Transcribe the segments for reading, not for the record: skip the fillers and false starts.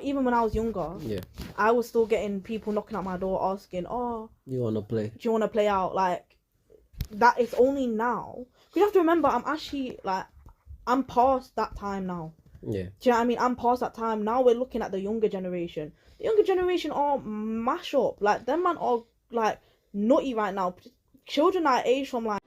Even when I was younger, Yeah. I was still getting people knocking at my door asking, "Oh, You wanna play? do you want to play out?" Like that. It's only now. You have to remember, I'm actually like, I'm past that time now. Yeah. Do you know what I mean? I'm past that time. Now we're looking at the younger generation. The younger generation are mash up. Like, them man are, like, nutty right now. Children that age from, like...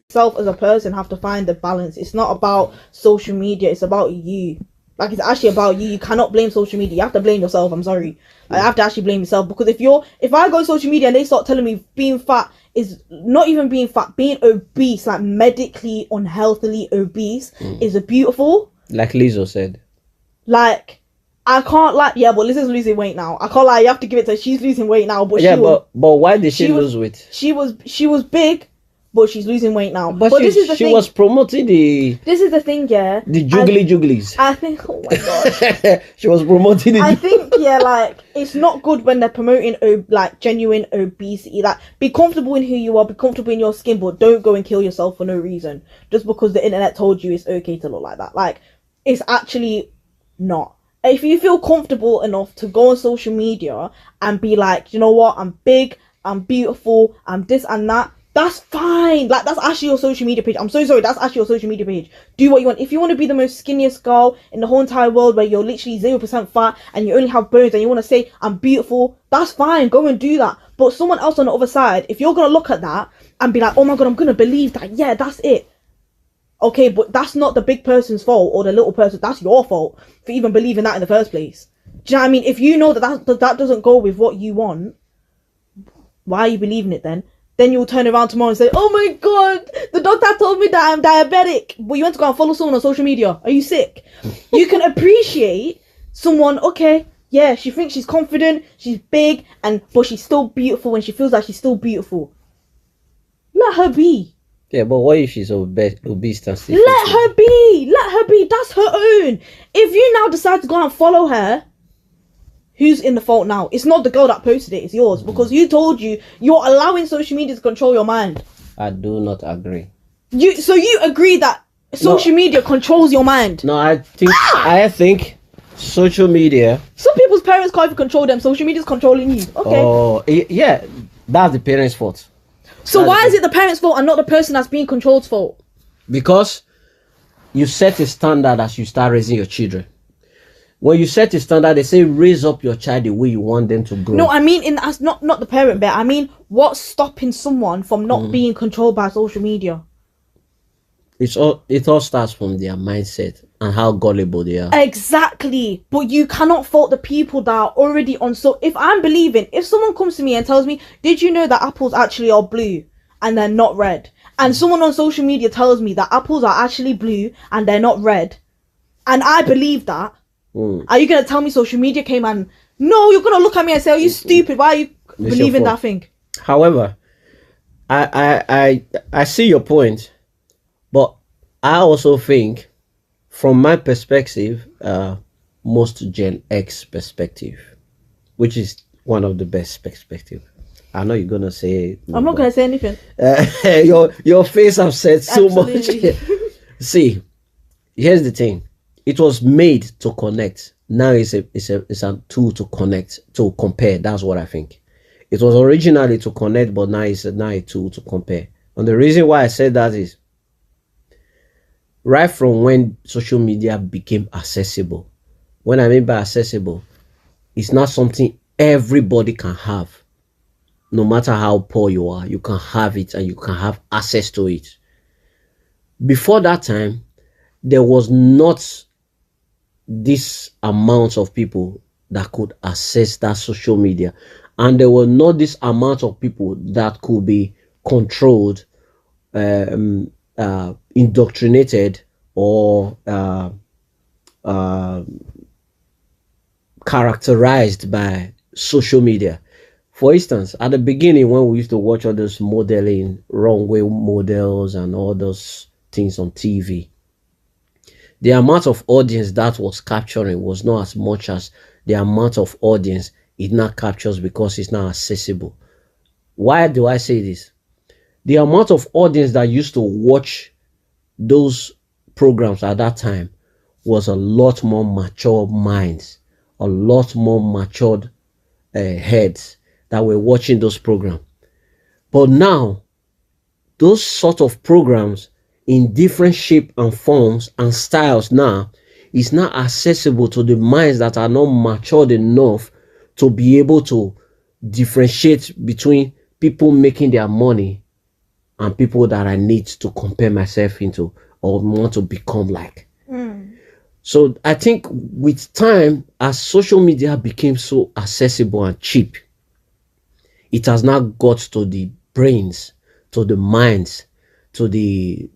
Self as a person have to find the balance. It's not about social media. It's about you. Like, it's actually about you. You cannot blame social media. You have to blame yourself. I'm sorry. I have to actually blame yourself, because if I go on social media and they start telling me being fat is not even being fat, being obese, like medically unhealthily obese, is a beautiful. Like Lizzo said. Like, I can't like, yeah, but Lizzo's losing weight now. I can't lie. You have to give it to her. She's losing weight now, but yeah, but why did she lose weight? She was big, but she's losing weight now. But this is the thing. She was promoting the... This is the thing, yeah. The jugglies. I think, oh my god. She was promoting I think, yeah, like, it's not good when they're promoting, like, genuine obesity. Like, be comfortable in who you are, be comfortable in your skin, but don't go and kill yourself for no reason. Just because the internet told you it's okay to look like that. Like, it's actually not. If you feel comfortable enough to go on social media and be like, you know what, I'm big, I'm beautiful, I'm this and that, that's fine. Like, that's actually your social media page. I'm so sorry, that's actually your social media page. Do what you want. If you want to be the most skinniest girl in the whole entire world, where you're literally 0% fat and you only have bones, and you want to say I'm beautiful, that's fine. Go and do that. But someone else on the other side, if you're going to look at that and be like, oh my god, I'm going to believe that, yeah, that's it. Okay, but that's not the big person's fault or the little person. That's your fault for even believing that in the first place. Do you know what I mean? If you know that doesn't go with what you want, why are you believing it then? Then you'll turn around tomorrow and say, oh my god, the doctor told me that I'm diabetic. But you went to go and follow someone on social media. Are you sick? You can appreciate someone, okay, yeah, she thinks she's confident, she's big, but she's still beautiful, and she feels like she's still beautiful. Let her be. Yeah, but what if she's obese and still... Let her be. That's her own. If you now decide to go and follow her, who's in the fault now? It's not the girl that posted it, it's yours. Because you told you're allowing social media to control your mind. I do not agree. So you agree that social media controls your mind? No, I think social media... Some people's parents can't even control them. Social media's controlling you. Okay. Oh, yeah. That's the parents' fault. So why is it the parents' fault and not the person that's being controlled's fault? Because you set a standard as you start raising your children. When you set a standard, they say raise up your child the way you want them to grow. No, I mean as not the parent bit. I mean, what's stopping someone from not being controlled by social media? It all starts from their mindset and how gullible they are. Exactly. But you cannot fault the people that are already on. So if someone comes to me and tells me, did you know that apples actually are blue and they're not red? And someone on social media tells me that apples are actually blue and they're not red, and I believe that, are you going to tell me social media came and... No, you're going to look at me and say, are you stupid? Why are you believing that thing? However, I see your point. But I also think, from my perspective, most Gen X perspective, which is one of the best perspective. I know you're gonna say. No, I'm not gonna say anything. Your face have said so Absolutely. much. See, here's the thing. It was made to connect. Now it's a tool to connect, to compare. That's what I think. It was originally to connect, but now it's a tool to compare. And the reason why I said that is, right from when social media became accessible, when I mean by accessible, it's not something everybody can have. No matter how poor you are, you can have it and you can have access to it. Before that time, there was not this amount of people that could access that social media. And there were not this amount of people that could be controlled, indoctrinated, or characterized by social media. For instance, at the beginning, when we used to watch all those modeling, runway models and all those things on TV, the amount of audience that was capturing was not as much as the amount of audience it now captures because it's now accessible. Why do I say this? The amount of audience that used to watch those programs at that time was a lot more mature minds, a lot more matured heads that were watching those programs. But now, those sort of programs in different shape and forms and styles now is not accessible to the minds that are not matured enough to be able to differentiate between people making their money and people that I need to compare myself into or want to become like. So I think with time, as social media became so accessible and cheap, it has now got to the brains, to the minds, to the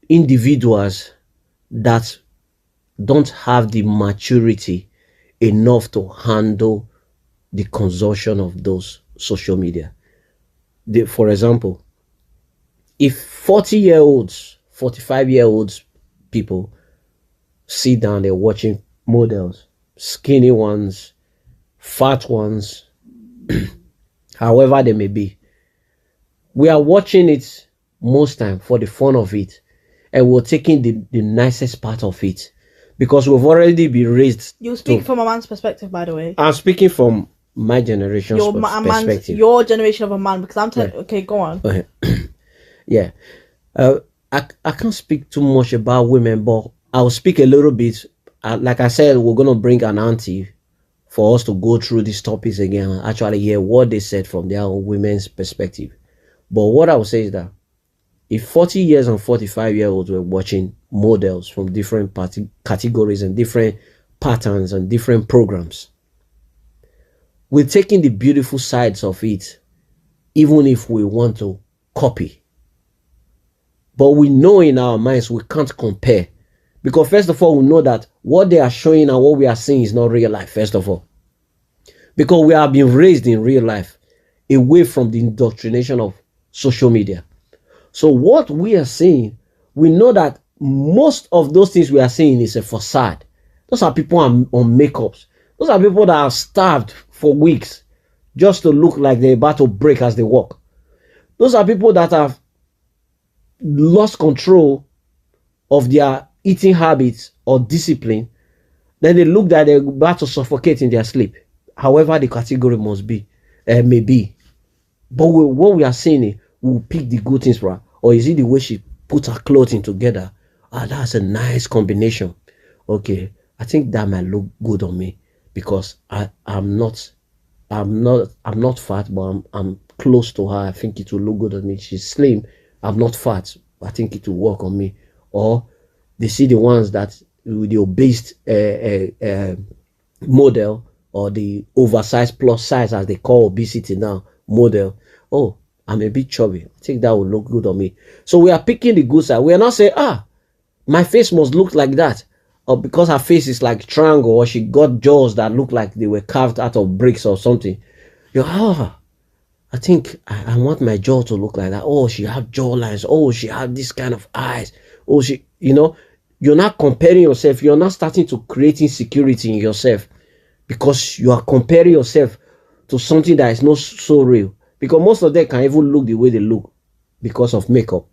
individuals that don't have the maturity enough to handle the consumption of those social media. For example, if 40-year-olds, 45-year-olds people sit down, they're watching models, skinny ones, fat ones, however they may be. We are watching it most time for the fun of it, and we're taking the nicest part of it because we've already been raised. You speak from a man's perspective, by the way. I'm speaking from my generation's perspective. Your generation of a man, because I'm telling. Okay, go on. Okay. Yeah. I can't speak too much about women, but I'll speak a little bit. Like I said, we're going to bring an auntie for us to go through these topics again and actually hear what they said from their women's perspective. But what I would say is that if 40 years and 45-year-olds were watching models from different categories and different patterns and different programs, we're taking the beautiful sides of it, even if we want to copy. But we know in our minds we can't compare. Because first of all, we know that what they are showing and what we are seeing is not real life, first of all. Because we have been raised in real life, away from the indoctrination of social media. So what we are seeing, we know that most of those things we are seeing is a facade. Those are people on makeups. Those are people that are starved for weeks just to look like they're about to break as they walk. Those are people that have lost control of their eating habits or discipline. Then they look like they're about to suffocate in their sleep. However the category must be, may be. But what we are saying, we'll pick the good things for her. Or is it the way she put her clothing together? That's a nice combination. Okay, I think that might look good on me because I'm not fat, but I'm close to her. I think it will look good on me. She's slim. I'm not fat. I think it will work on me. Or they see the ones that with the obese model or the oversized plus size, as they call obesity now, model. Oh, I'm a bit chubby. I think that will look good on me. So we are picking the good side. We are not saying, my face must look like that. Or because her face is like triangle, or she got jaws that look like they were carved out of bricks or something. I think I want my jaw to look like that. Oh, she have jaw lines. Oh, she have this kind of eyes. Oh, you're not comparing yourself. You're not starting to create insecurity in yourself because you are comparing yourself to something that is not so real. Because most of them can even look the way they look because of makeup.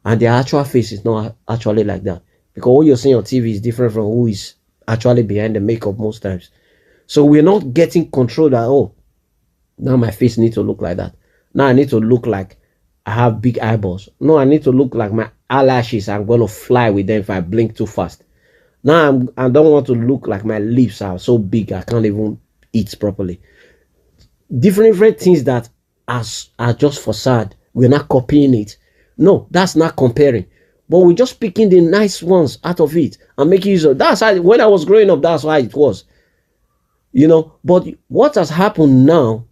And their actual face is not actually like that. Because what you're seeing on TV is different from who is actually behind the makeup most times. So we're not getting control that, now my face needs to look like that. Now I need to look like I have big eyeballs. No, I need to look like my eyelashes are going to fly with them if I blink too fast. Now I don't want to look like my lips are so big I can't even eat properly. Different things that are just facade. We're not copying it. No, that's not comparing. But we're just picking the nice ones out of it and making use of. That's how, when I was growing up, that's how it was. But what has happened now,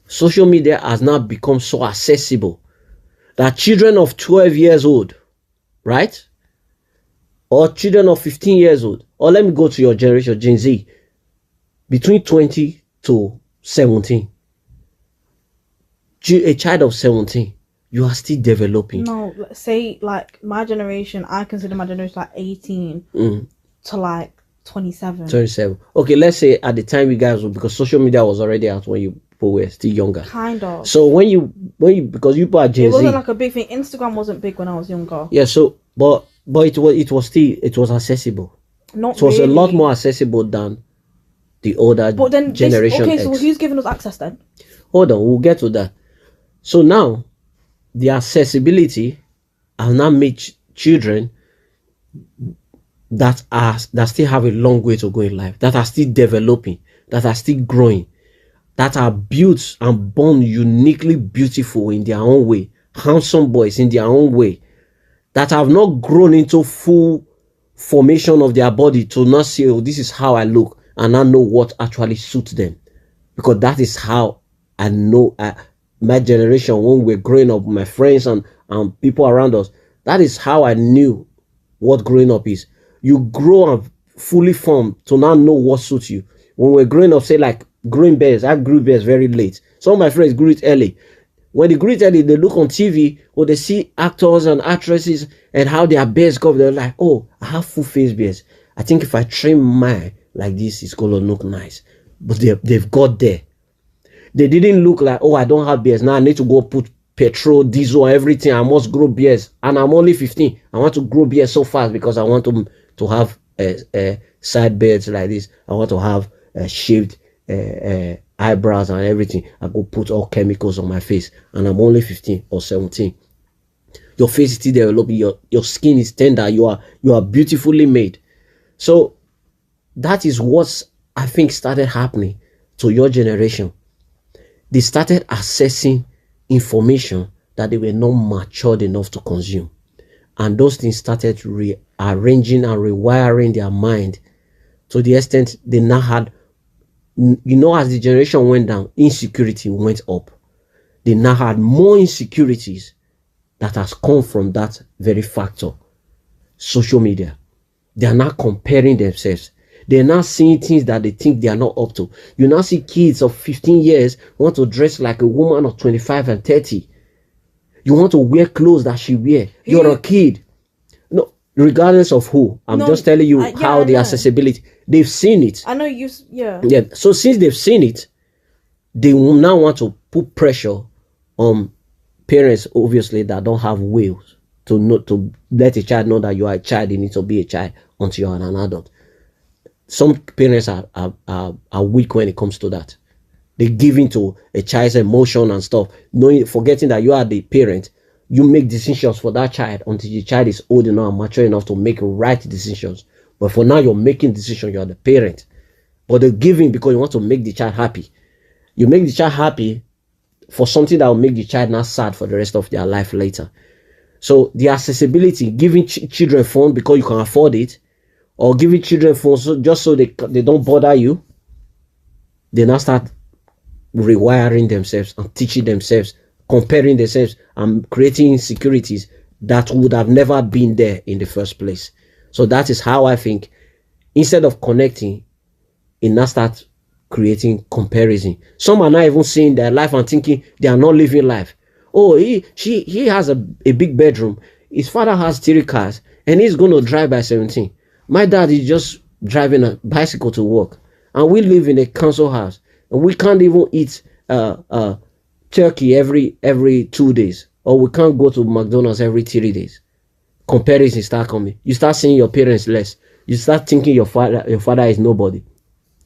social media has now become so accessible that children of 12 years old, right? Or children of 15 years old, or let me go to your generation, Gen Z, between 20 to 17. A child of 17, you are still developing. No, let's say like my generation, I consider my generation like 18 to 27. 27. Okay, let's say at the time you guys were, because social media was already out when you people were still younger. Kind of. So when you because you people are Gen It wasn't Z. like a big thing. Instagram wasn't big when I was younger. Yeah. So but it was accessible. Not It was really. a lot more accessible than the older But then generation okay, X. so who's giving us access then? Hold on, we'll get to that. So now the accessibility has now made children that still have a long way to go in life, that are still developing, that are still growing, that are built and born uniquely beautiful in their own way, handsome boys in their own way, that have not grown into full formation of their body to not say, oh, this is how I look, and I know what actually suits them. Because that is how I know my generation, when we're growing up, my friends and people around us, that is how I knew what growing up is. You grow and fully formed to now know what suits you. When we're growing up, say like growing bears, I grew bears very late. Some of my friends grew it early. When they grew it early, they look on TV or they see actors and actresses and how their bears go. They're like, oh, I have full face bears. I think if I trim mine like this, it's gonna look nice. But they've got there. They didn't look like, oh, I don't have beards. Now I need to go put petrol, diesel, everything. I must grow beards. And I'm only 15. I want to grow beards so fast because I want to have side beards like this. I want to have shaved eyebrows and everything. I go put all chemicals on my face. And I'm only 15 or 17. Your face is still developing. Your skin is tender. You are beautifully made. So that is what I think started happening to your generation. They started accessing information that they were not matured enough to consume. And those things started rearranging and rewiring their mind to the extent they now had, as the generation went down, insecurity went up. They now had more insecurities that has come from that very factor. Social media. They are now comparing themselves. They're now seeing things that they think they are not up to. You now see kids of 15 years want to dress like a woman of 25 and 30. You want to wear clothes that she wear. You're a kid. No, regardless of who. I'm just telling you how the accessibility. They've seen it. I know you. Yeah. Yeah. So since they've seen it, they will now want to put pressure on parents, obviously, that don't have wills to let a child know that you are a child. You need to be a child until you are an adult. Some parents are weak when it comes to that. They give into a child's emotion and stuff, forgetting that you are the parent. You make decisions for that child until the child is old enough and mature enough to make right decisions. But for now, you're making decisions. You're the parent. But they're giving because you want to make the child happy. You make the child happy for something that will make the child not sad for the rest of their life later. So the accessibility, giving children phone because you can afford it, or giving children phones just so they don't bother you, they now start rewiring themselves and teaching themselves, comparing themselves and creating insecurities that would have never been there in the first place. So that is how I think, instead of connecting, it now starts creating comparison. Some are not even seeing their life and thinking they are not living life. Oh, he has a big bedroom. His father has 3 cars and he's going to drive by 17. My dad is just driving a bicycle to work, and we live in a council house, and we can't even eat turkey every 2 days, or we can't go to McDonald's every 3 days. Comparison start coming. You start seeing your parents less. You start thinking your father is nobody.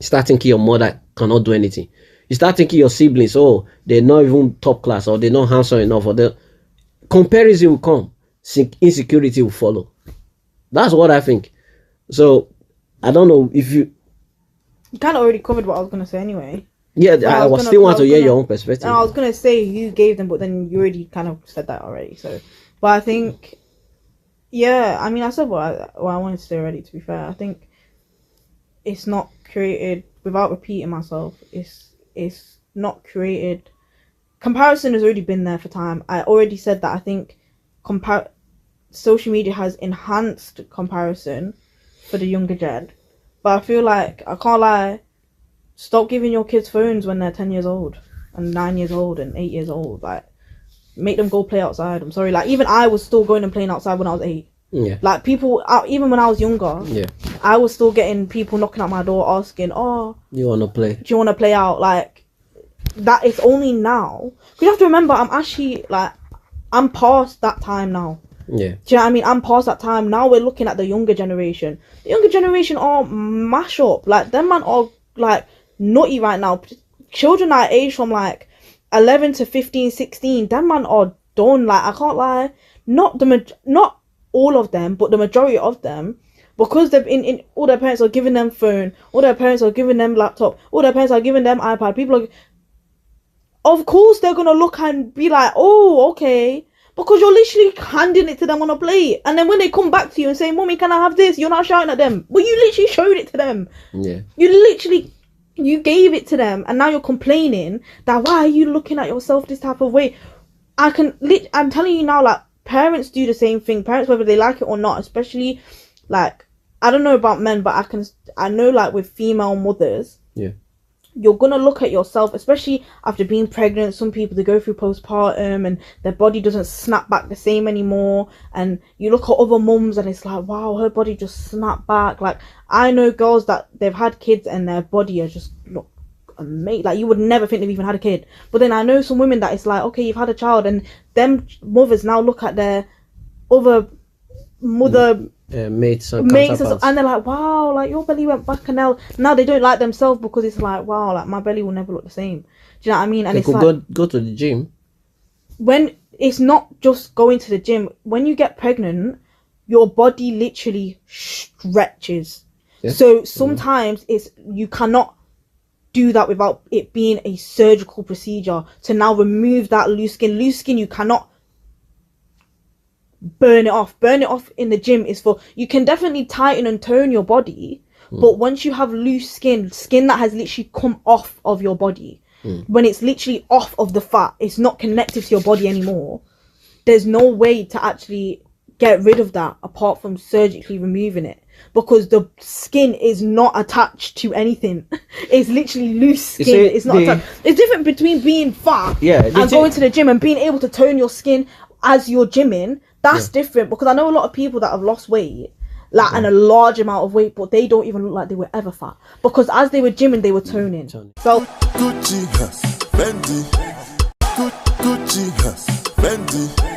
You start thinking your mother cannot do anything. You start thinking your siblings, oh, they're not even top class, or they're not handsome enough, or the comparison will come. Insecurity will follow. That's what I think. So, I don't know if you kind of already covered what I was going to say anyway. Yeah, I still want to hear your own perspective. I was going to say you gave them, but then you already kind of said that already. So, but I think, yeah, I mean, I said what I wanted to say already, to be fair. I think it's not created, without repeating myself, it's not created. Comparison has already been there for time. I already said that I think social media has enhanced comparison for the younger gen, but I feel like, I can't lie, stop giving your kids phones when they're 10 years old and 9 years old and 8 years old. Like, make them go play outside. I'm sorry, like, even I was still going and playing outside when I was 8. Yeah. Like people, even when I was younger, Yeah. I was still getting people knocking at my door asking, "Oh, You wanna play? do you want to play out?" Like that. It's only now. 'Cause you have to remember, I'm actually like, I'm past that time now. Yeah. Do you know what I mean? I'm past that time. Now we're looking at the younger generation. The younger generation are mash up. Like, them man are, like, nutty right now. Children that age from, like, 11 to 15, 16, them man are done. Like, I can't lie. Not all of them, but the majority of them, because they've in all their parents are giving them phone, all their parents are giving them laptop, all their parents are giving them iPad. People are, of course, they're gonna look and be like, "Oh, okay," because you're literally handing it to them on a plate, and then when they come back to you and say, "Mommy, can I have this?" You're not shouting at them, but you literally showed it to them. Yeah. You gave it to them, and now you're complaining that why are you looking at yourself this type of way? I'm telling you now, like, parents do the same thing. Parents, whether they like it or not, especially, like, I don't know about men, but I know, like, with female mothers, Yeah. you're gonna look at yourself, especially after being pregnant. Some people, they go through postpartum and their body doesn't snap back the same anymore, and you look at other mums and it's like, wow, her body just snapped back. Like, I know girls that they've had kids and their body are just look amazing. Like, you would never think they've even had a kid. But then I know some women that it's like, okay, you've had a child, and them mothers now look at their other mother mates and and they're like, wow, like, your belly went back, and now they don't like themselves because it's like, wow, like, my belly will never look the same. Do you know what I mean? And they it's could like, go to the gym. when it's not just going to the gym, when you get pregnant, your body literally stretches. Yeah. So sometimes you cannot do that without it being a surgical procedure to now remove that loose skin. Loose skin, you cannot burn it off in the gym. Is for, you can definitely tighten and tone your body, but once you have loose skin that has literally come off of your body, when it's literally off of the fat, it's not connected to your body anymore, there's no way to actually get rid of that apart from surgically removing it, because the skin is not attached to anything. It's literally loose skin. It's not attached. It's different between being fat and going to the gym and being able to tone your skin as you're gymming. That's different, because I know a lot of people that have lost weight, like, and a large amount of weight, but they don't even look like they were ever fat, because as they were gymming, they were toning. So Gucci has Fendi, Gucci has Fendi.